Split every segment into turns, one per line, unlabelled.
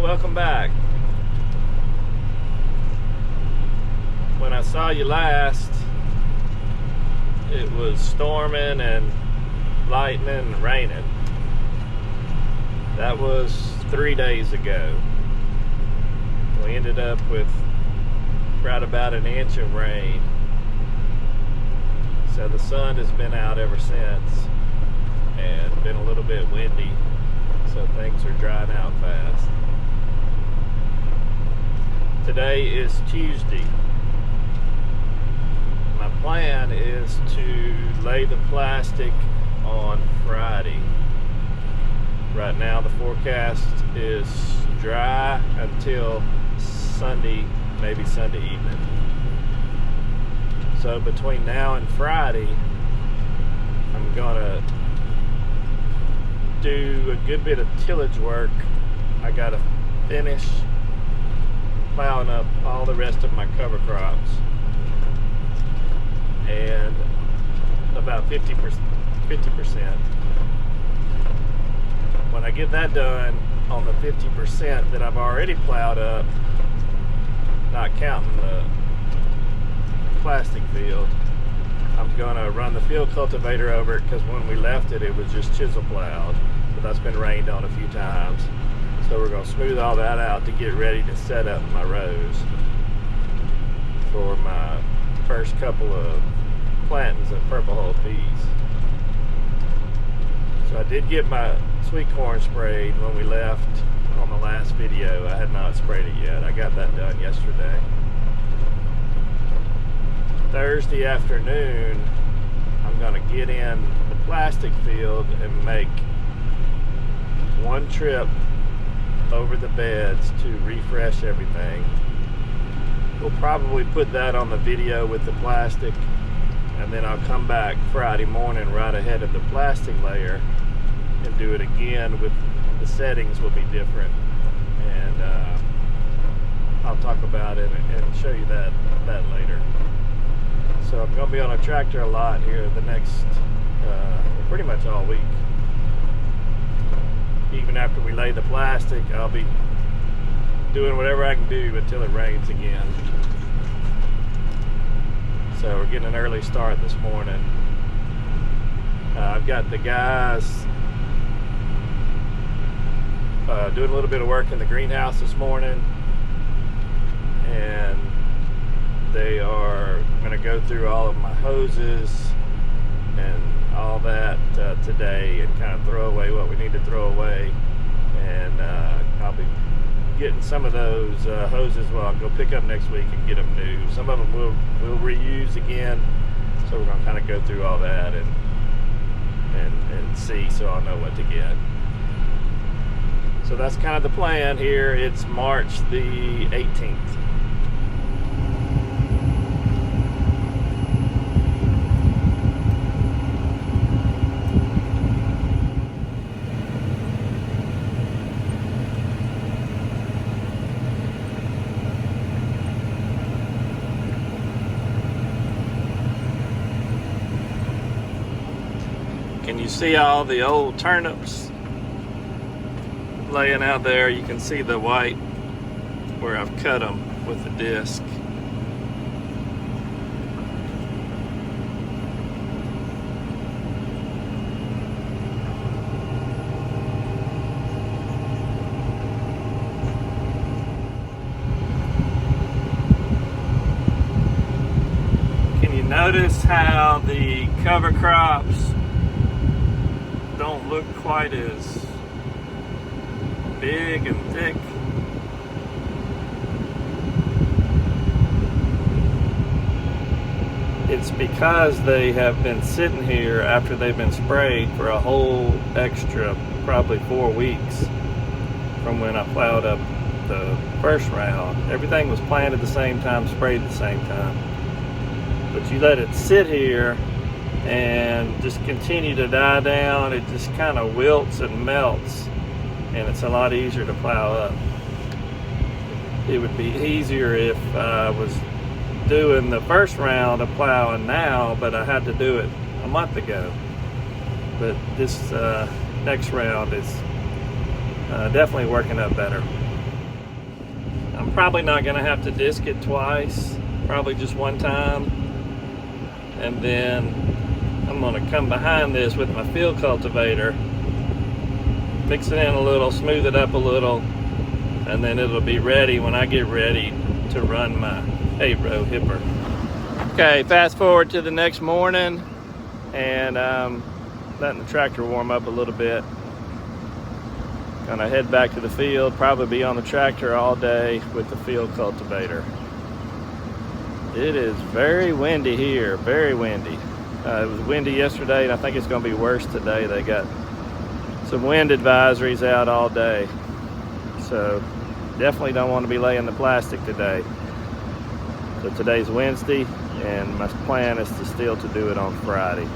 Well, welcome back. When I saw you last, it was storming and lightning and raining. That was 3 days ago. We ended up with right about an inch of rain. So the sun has been out ever since and been a little bit windy, so things are drying out fast. Today is Tuesday. My plan is to lay the plastic on Friday. Right now the forecast is dry until Sunday, maybe Sunday evening. So between now and Friday, I'm gonna do a good bit of tillage work. I gotta finish plowing up all the rest of my cover crops, and about 50%. When I get that done on the 50% that I've already plowed up, not counting the plastic field, I'm gonna run the field cultivator over it, because when we left it, it was just chisel plowed, but that's been rained on a few times. So we're gonna smooth all that out to get ready to set up my rows for my first couple of plantings of purple hull peas. So I did get my sweet corn sprayed when we left on the last video. I had not sprayed it yet. I got that done yesterday. Thursday afternoon, I'm gonna get in the plastic field and make one trip over the beds to refresh everything. We'll probably put that on the video with the plastic, and then I'll come back Friday morning right ahead of the plastic layer and do it again. With the settings will be different, and I'll talk about it and show you that later. So I'm going to be on a tractor a lot here the next pretty much all week. Even after we lay the plastic, I'll be doing whatever I can do until it rains again. So we're getting an early start this morning. I've got the guys doing a little bit of work in the greenhouse this morning, and they are going to go through all of my hoses and all that today, and kind of throw away what we need to throw away. And I'll be getting some of those hoses, well, I'll go pick up next week and get them new. Some of them we'll reuse again, so we're going to kind of go through all that and see, so I'll know what to get. So that's kind of the plan here. It's March the 18th. Can you see all the old turnips laying out there? You can see the white where I've cut them with the disc. Can you notice how the cover crops don't look quite as big and thick? It's because they have been sitting here after they've been sprayed for a whole extra probably 4 weeks from when I plowed up the first round. Everything was planted the same time, sprayed the same time. But you let it sit here and just continue to die down, it just kind of wilts and melts, and it's a lot easier to plow up. It would be easier if I was doing the first round of plowing now, but I had to do it a month ago. But this next round is definitely working up better. I'm probably not going to have to disc it twice, probably just one time. And then I'm going to come behind this with my field cultivator, mix it in a little, smooth it up a little, and then it'll be ready when I get ready to run my 8-row hipper. Okay, fast forward to the next morning, and letting the tractor warm up a little bit. Gonna head back to the field, probably be on the tractor all day with the field cultivator. It is very windy here, very windy. It was windy yesterday, and I think it's gonna be worse today. They got some wind advisories out all day. So definitely don't want to be laying the plastic today. So today's Wednesday, and my plan is to still to do it on Friday.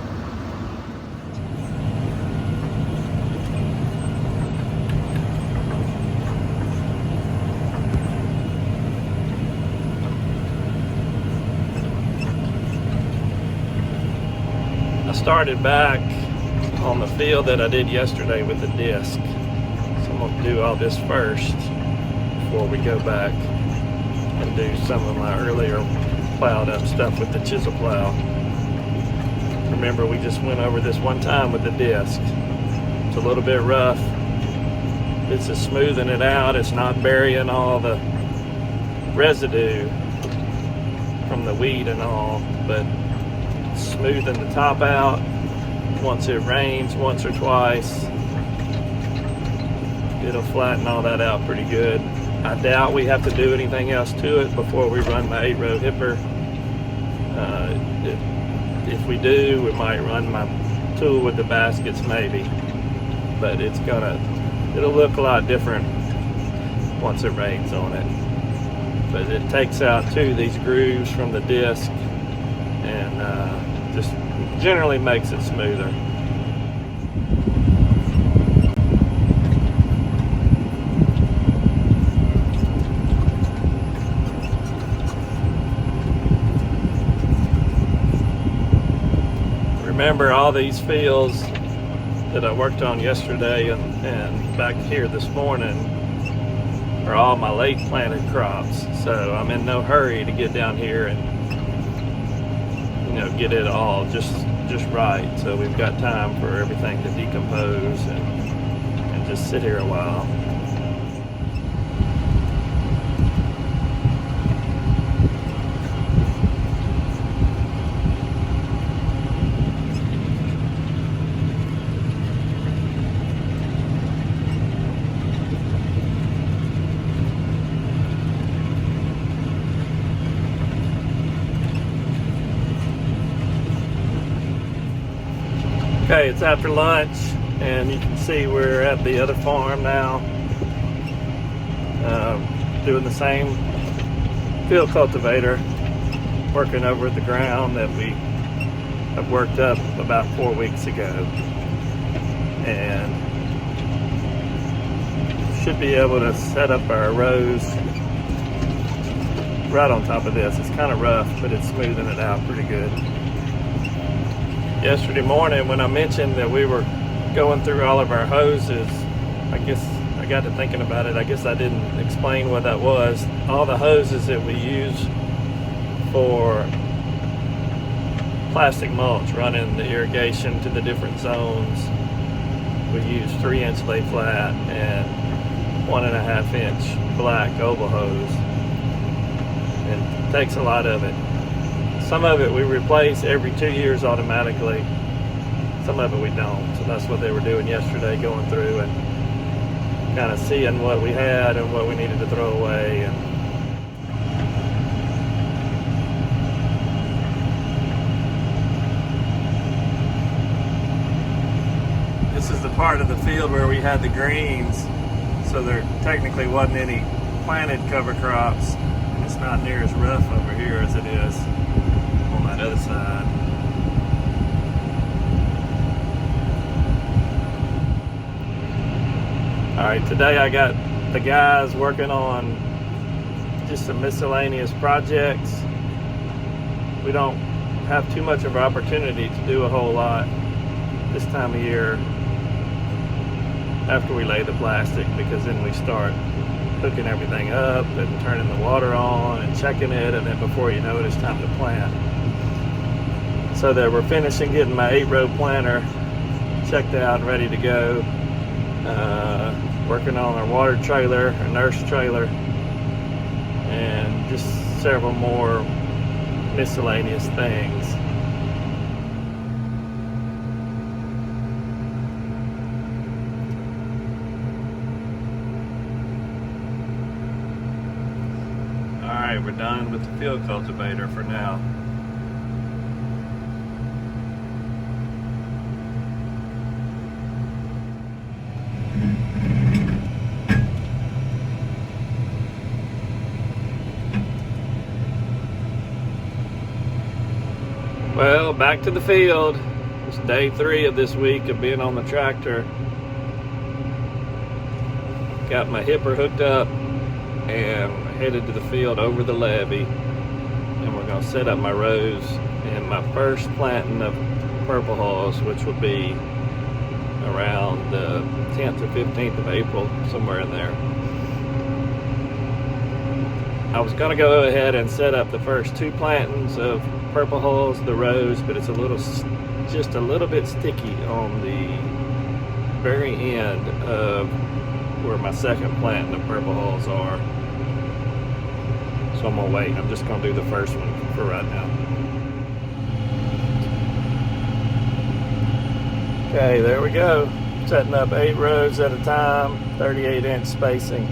I started back on the field that I did yesterday with the disc. So I'm going to do all this first before we go back and do some of my earlier plowed up stuff with the chisel plow. Remember, we just went over this one time with the disc. It's a little bit rough. This is smoothing it out. It's not burying all the residue from the weed and all, but smoothing the top out. Once it rains once or twice, it'll flatten all that out pretty good. I doubt we have to do anything else to it before we run my 8-row hipper. If we do, we might run my tool with the baskets maybe, but it'll look a lot different once it rains on it. But it takes out too these grooves from the disc, and just generally makes it smoother. Remember, all these fields that I worked on yesterday and back here this morning are all my late planted crops. So I'm in no hurry to get down here and get it all just right. So we've got time for everything to decompose and just sit here a while. Okay, it's after lunch, and you can see we're at the other farm now, doing the same field cultivator, working over the ground that we have worked up about 4 weeks ago, and should be able to set up our rows right on top of this. It's kind of rough, but it's smoothing it out pretty good. Yesterday morning, when I mentioned that we were going through all of our hoses, I guess I got to thinking about it. I guess I didn't explain what that was. All the hoses that we use for plastic mulch, running the irrigation to the different zones, we use 3-inch lay flat and 1.5-inch black oval hose. And it takes a lot of it. Some of it we replace every 2 years automatically. Some of it we don't. So that's what they were doing yesterday, going through and kind of seeing what we had and what we needed to throw away. And this is the part of the field where we had the greens, so there technically wasn't any planted cover crops, and it's not near as rough over here as it is on that other side. Alright, today I got the guys working on just some miscellaneous projects. We don't have too much of an opportunity to do a whole lot this time of year after we lay the plastic, because then we start hooking everything up and turning the water on and checking it, and then before you know it, it's time to plant. So that we're finishing getting my 8-row planter checked out and ready to go. Working on our water trailer, our nurse trailer, and just several more miscellaneous things. Alright, we're done with the field cultivator for now. Well, back to the field. It's day 3 of this week of being on the tractor. Got my hipper hooked up and headed to the field over the levee. And we're going to set up my rows and my first planting of purple hulls, which will be around the 10th or 15th of April, somewhere in there. I was going to go ahead and set up the first 2 plantings of purple hulls, the rows, but it's just a little bit sticky on the very end of where my second planting of purple hulls are. So I'm going to wait. I'm just going to do the first one for right now. Okay, there we go. Setting up 8 rows at a time, 38-inch spacing.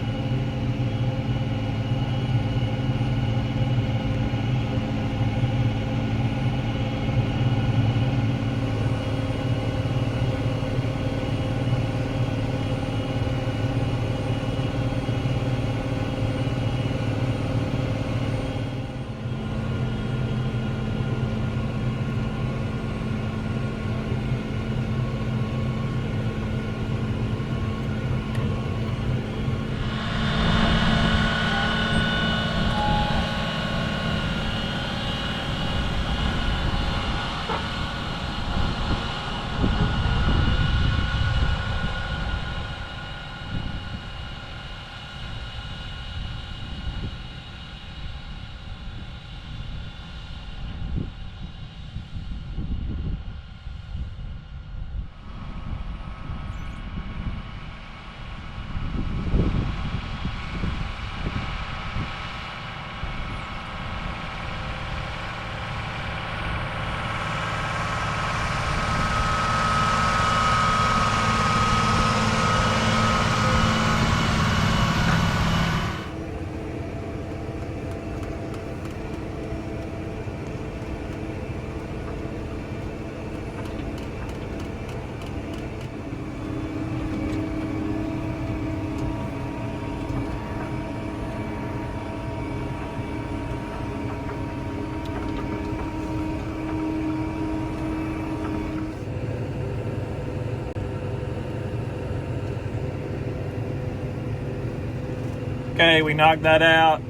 Okay, we knocked that out.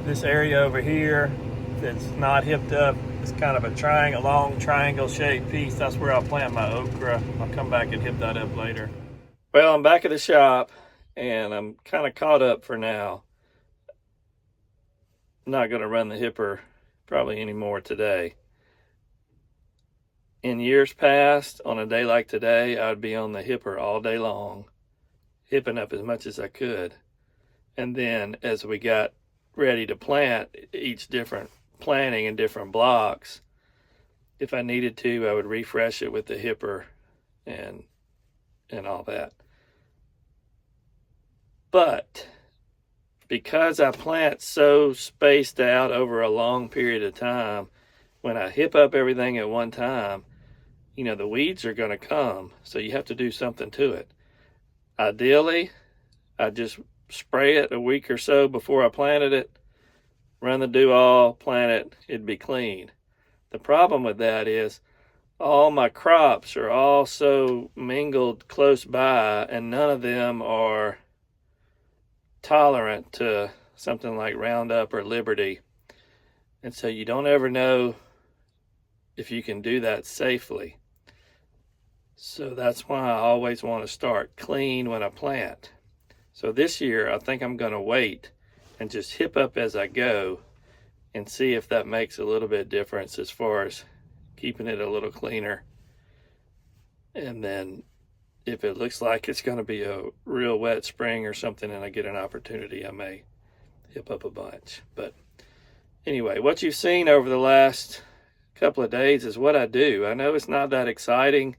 This area over here that's not hipped up is kind of a triangle, long triangle shaped piece. That's where I'll plant my okra. I'll come back and hip that up later. Well, I'm back at the shop and I'm kind of caught up for now. I'm not going to run the hipper probably anymore today. In years past, on a day like today, I'd be on the hipper all day long, hipping up as much as I could. And then as we got ready to plant each different planting in different blocks, if I needed to, I would refresh it with the hipper and all that. But because I plant so spaced out over a long period of time, when I hip up everything at one time, you know, the weeds are going to come. So you have to do something to it. Ideally, I just spray it a week or so before I planted it, run the do-all, plant it, it'd be clean. The problem with that is all my crops are all so mingled close by, and none of them are tolerant to something like Roundup or Liberty. And so you don't ever know if you can do that safely. So that's why I always want to start clean when I plant. So this year, I think I'm gonna wait and just hip up as I go and see if that makes a little bit difference as far as keeping it a little cleaner. And then if it looks like it's gonna be a real wet spring or something and I get an opportunity, I may hip up a bunch. But anyway, what you've seen over the last couple of days is what I do. I know it's not that exciting,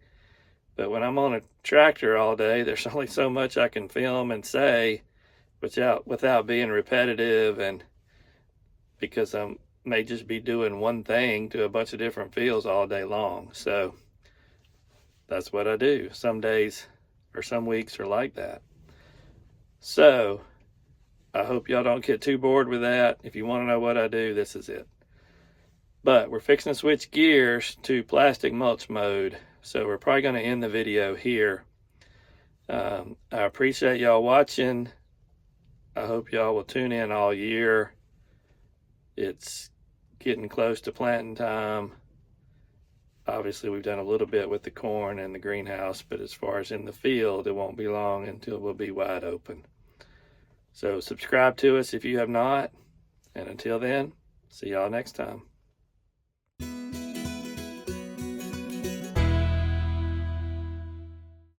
but when I'm on a tractor all day, there's only so much I can film and say without being repetitive, and because I may just be doing one thing to a bunch of different fields all day long. So that's what I do. Some days or some weeks are like that. So I hope y'all don't get too bored with that. If you want to know what I do, this is it. But we're fixing to switch gears to plastic mulch mode. So we're probably going to end the video here. I appreciate y'all watching. I hope y'all will tune in all year. It's getting close to planting time. Obviously, we've done a little bit with the corn and the greenhouse, but as far as in the field, it won't be long until we'll be wide open. So subscribe to us if you have not. And until then, see y'all next time.